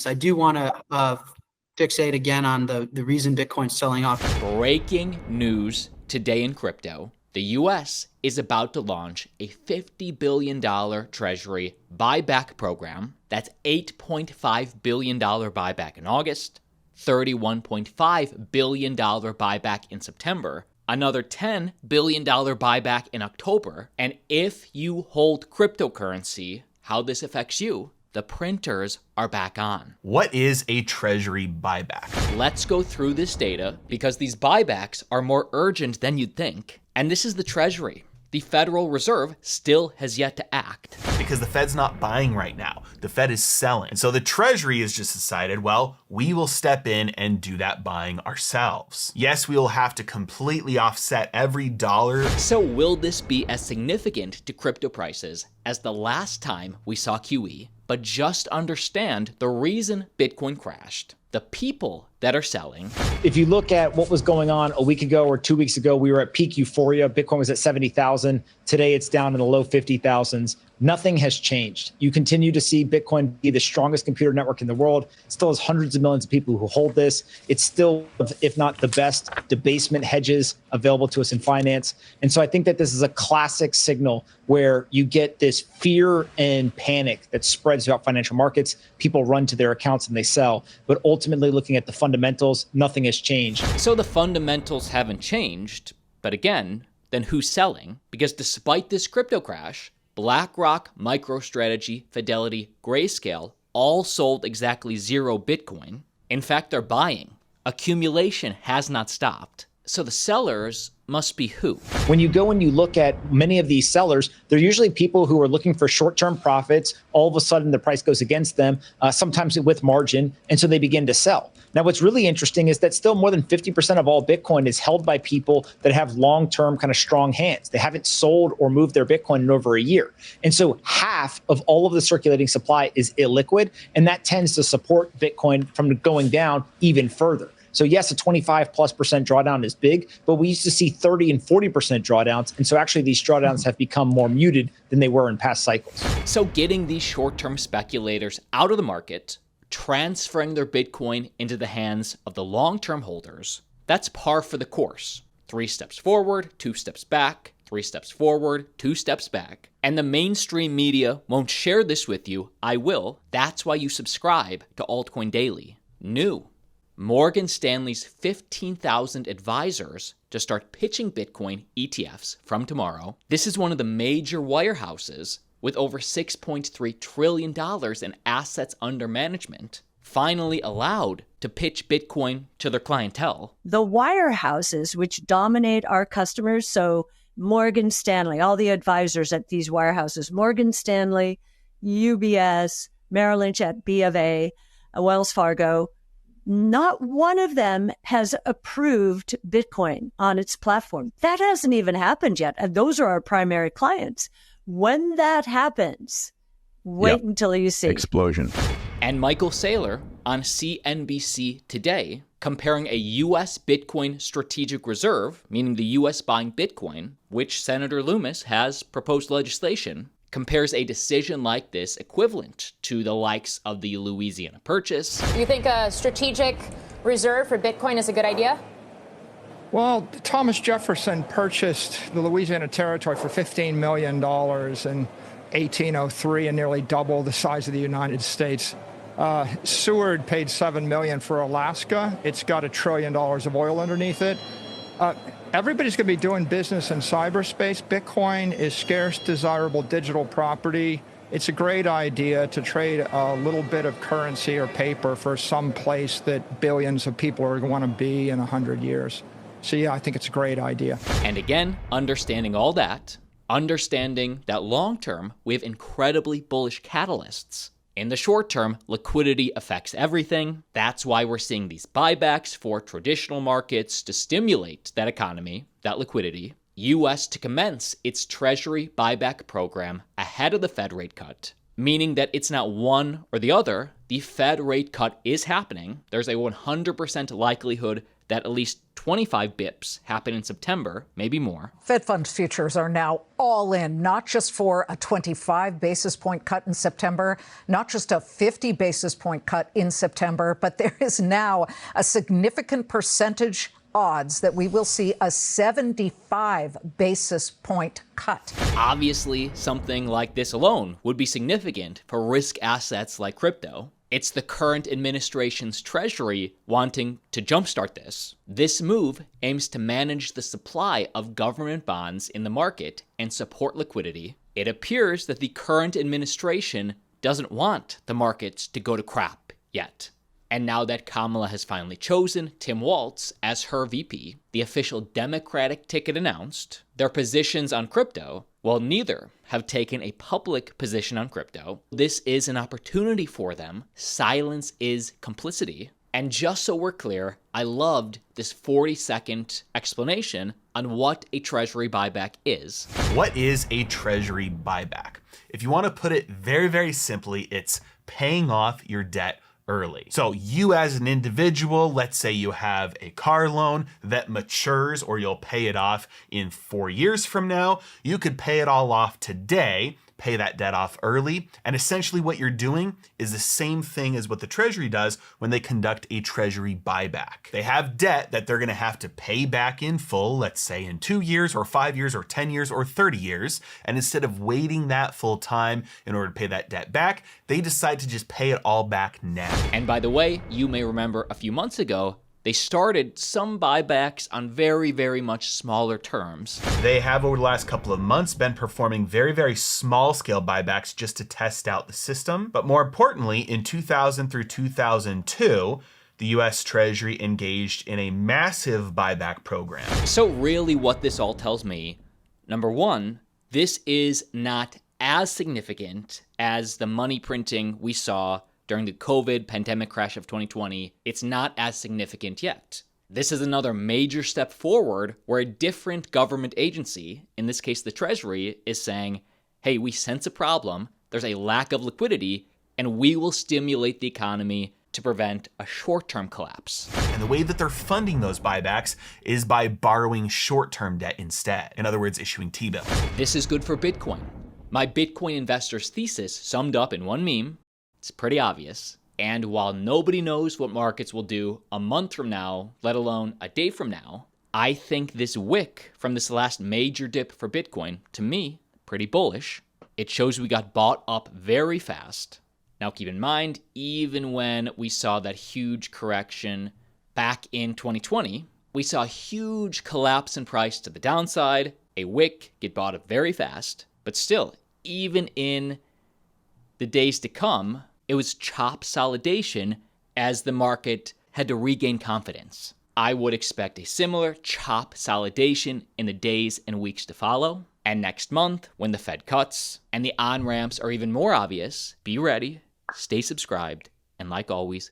I do want to fixate again on the reason Bitcoin's selling off. Breaking news today in crypto. The US is about to launch a $50 billion Treasury buyback program. That's $8.5 billion buyback in August, $31.5 billion buyback in September, another $10 billion buyback in October. And if you hold cryptocurrency, how this affects you, the printers are back on. What is a Treasury buyback? Let's go through this data because these buybacks are more urgent than you'd think. And this is the Treasury. The Federal Reserve still has yet to act. Because the Fed's not buying right now. The Fed is selling. And so the Treasury has just decided, well, we will step in and do that buying ourselves. Yes, we will have to completely offset every dollar. So will this be as significant to crypto prices as the last time we saw QE? But just understand the reason Bitcoin crashed. The people that are selling. If you look at what was going on a week ago or 2 weeks ago, we were at peak euphoria. Bitcoin was at 70,000. Today it's down in the low 50,000s. Nothing has changed. You continue to see Bitcoin be the strongest computer network in the world. It still has hundreds of millions of people who hold this. It's still, if not the best, debasement hedges available to us in finance. And so I think that this is a classic signal where you get this fear and panic that spreads throughout financial markets. People run to their accounts and they sell. But ultimately, looking at the fundamentals, nothing has changed. So the fundamentals haven't changed. But again, then who's selling? Because despite this crypto crash, BlackRock, MicroStrategy, Fidelity, Grayscale all sold exactly 0 Bitcoin. In fact, they're buying. Accumulation has not stopped. So the sellers must be who? When you go and you look at many of these sellers, they're usually people who are looking for short-term profits. All of a sudden, the price goes against them, sometimes with margin, and so they begin to sell. Now, what's really interesting is that still more than 50% of all Bitcoin is held by people that have long-term kind of strong hands. They haven't sold or moved their Bitcoin in over a year. And so half of all of the circulating supply is illiquid, and that tends to support Bitcoin from going down even further. So yes, a 25+% drawdown is big, but we used to see 30 and 40% drawdowns. And so actually these drawdowns have become more muted than they were in past cycles. So getting these short-term speculators out of the market, transferring their Bitcoin into the hands of the long-term holders, that's par for the course. 3 steps forward, 2 steps back, 3 steps forward, 2 steps back. And the mainstream media won't share this with you. I will. That's why you subscribe to Altcoin Daily. New. Morgan Stanley's 15,000 advisors to start pitching Bitcoin ETFs from tomorrow. This is one of the major wirehouses with over $6.3 trillion in assets under management, finally allowed to pitch Bitcoin to their clientele. The wirehouses, which dominate our customers, so Morgan Stanley, all the advisors at these wirehouses, Morgan Stanley, UBS, Merrill Lynch at B of A, Wells Fargo, not one of them has approved Bitcoin on its platform. That hasn't even happened yet. And those are our primary clients. When that happens, wait until you see. Explosion. And Michael Saylor on CNBC today, comparing a U.S. Bitcoin strategic reserve, meaning the U.S. buying Bitcoin, which Senator Loomis has proposed legislation, compares a decision like this equivalent to the likes of the Louisiana Purchase. You think a strategic reserve for Bitcoin is a good idea? Well, Thomas Jefferson purchased the Louisiana Territory for $15 million in 1803 and nearly double the size of the United States. Seward paid $7 million for Alaska. It's got $1 trillion of oil underneath it. Everybody's going to be doing business in cyberspace. Bitcoin is scarce, desirable digital property. It's a great idea to trade a little bit of currency or paper for some place that billions of people are going to want to be in 100 years. So yeah, I think it's a great idea. And again, understanding all that, understanding that long term, we have incredibly bullish catalysts. In the short term, liquidity affects everything. That's why we're seeing these buybacks for traditional markets to stimulate that economy, that liquidity. U.S. to commence its Treasury buyback program ahead of the Fed rate cut, meaning that it's not one or the other. The Fed rate cut is happening. There's a 100% likelihood that at least 25 bips happen in September, maybe more. Fed funds futures are now all in, not just for a 25 basis point cut in September, not just a 50 basis point cut in September, but there is now a significant percentage odds that we will see a 75 basis point cut. Obviously, something like this alone would be significant for risk assets like crypto. It's the current administration's Treasury wanting to jumpstart this. This move aims to manage the supply of government bonds in the market and support liquidity. It appears that the current administration doesn't want the markets to go to crap yet. And now that Kamala has finally chosen Tim Walz as her VP, the official Democratic ticket announced, their positions on crypto, well, neither have taken a public position on crypto. This is an opportunity for them. Silence is complicity. And just so we're clear, I loved this 40-second explanation on what a Treasury buyback is. What is a Treasury buyback? If you want to put it very, very simply, it's paying off your debt early. So you as an individual, let's say you have a car loan that matures or you'll pay it off in 4 years from now. You could pay it all off today, pay that debt off early. And essentially what you're doing is the same thing as what the Treasury does when they conduct a Treasury buyback. They have debt that they're going to have to pay back in full, let's say in 2 years or 5 years or 10 years or 30 years. And instead of waiting that full time in order to pay that debt back, they decide to just pay it all back now. And by the way, you may remember a few months ago, they started some buybacks on very, very much smaller terms. They have over the last couple of months been performing very, very small scale buybacks just to test out the system. But more importantly, in 2000 through 2002, the US Treasury engaged in a massive buyback program. So really what this all tells me, number one, this is not as significant as the money printing we saw during the COVID pandemic crash of 2020. It's not as significant yet. This is another major step forward where a different government agency, in this case the Treasury, is saying, hey, we sense a problem, there's a lack of liquidity, and we will stimulate the economy to prevent a short-term collapse. And the way that they're funding those buybacks is by borrowing short-term debt instead. In other words, issuing T-bills. This is good for Bitcoin. My Bitcoin investor's thesis summed up in one meme. It's pretty obvious. And while nobody knows what markets will do a month from now, let alone a day from now, I think this wick from this last major dip for Bitcoin, to me, pretty bullish. It shows we got bought up very fast. Now keep in mind, even when we saw that huge correction back in 2020, we saw a huge collapse in price to the downside, a wick get bought up very fast, but still, even in the days to come, it was chop solidation as the market had to regain confidence. I would expect a similar chop solidation in the days and weeks to follow. And next month, when the Fed cuts and the on-ramps are even more obvious, be ready, stay subscribed, and like always,